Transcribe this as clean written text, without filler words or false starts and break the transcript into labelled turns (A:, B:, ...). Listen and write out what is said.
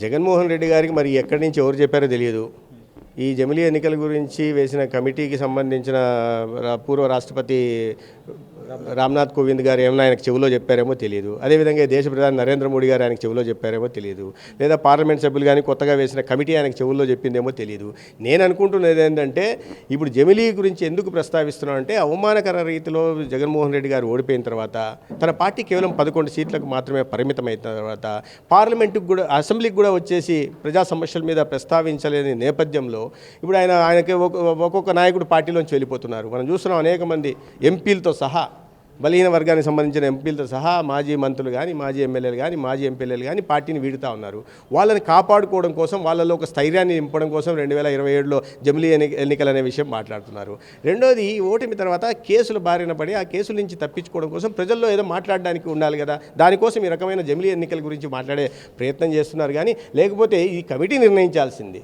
A: జగన్మోహన్ రెడ్డి గారికి మరి ఎక్కడి నుంచి ఎవరు చెప్పారో తెలియదు. ఈ జమిలీ ఎన్నికల గురించి వేసిన కమిటీకి సంబంధించిన పూర్వ రాష్ట్రపతి రామ్నాథ్ కోవింద్ గారు ఏమైనా ఆయనకు చెవిలో చెప్పారేమో తెలియదు. అదేవిధంగా దేశ ప్రధాని నరేంద్ర మోడీ గారు ఆయనకు చెవిలో చెప్పారేమో తెలియదు. లేదా పార్లమెంట్ సభ్యులు కానీ కొత్తగా వేసిన కమిటీ ఆయనకు చెవుల్లో చెప్పిందేమో తెలియదు. నేను అనుకుంటున్నది ఏంటంటే ఇప్పుడు జమిలీ గురించి ఎందుకు ప్రస్తావిస్తున్నాను అంటే అవమానకర రీతిలో జగన్మోహన్ రెడ్డి గారు ఓడిపోయిన తర్వాత తన పార్టీ కేవలం 11 సీట్లకు మాత్రమే పరిమితమైన తర్వాత పార్లమెంటుకు కూడా అసెంబ్లీకి కూడా వచ్చేసి ప్రజా సమస్యల మీద ప్రస్తావించలేని నేపథ్యంలో ఇప్పుడు ఆయనకి ఒక్కొక్క నాయకుడు పార్టీలోంచి వెళ్ళిపోతున్నారు. మనం చూస్తున్నాం అనేక మంది ఎంపీలతో సహా బలహీన వర్గానికి సంబంధించిన ఎంపీలతో సహా మాజీ మంత్రులు కానీ మాజీ ఎమ్మెల్యేలు కానీ మాజీ ఎంపీలు కానీ పార్టీని వీడుతూ ఉన్నారు. వాళ్ళని కాపాడుకోవడం కోసం వాళ్ళలో ఒక స్థైర్యాన్ని నింపడం కోసం 2027లో జమిలీ ఎన్నికలు అనే విషయం మాట్లాడుతున్నారు. రెండోది ఓటమి తర్వాత కేసులు బారిన పడి ఆ కేసుల నుంచి తప్పించుకోవడం కోసం ప్రజల్లో ఏదో మాట్లాడడానికి ఉండాలి కదా, దానికోసం ఈ రకమైన జమిలీ ఎన్నికల గురించి మాట్లాడే ప్రయత్నం చేస్తున్నారు. కానీ లేకపోతే ఈ కమిటీ నిర్ణయించాల్సింది.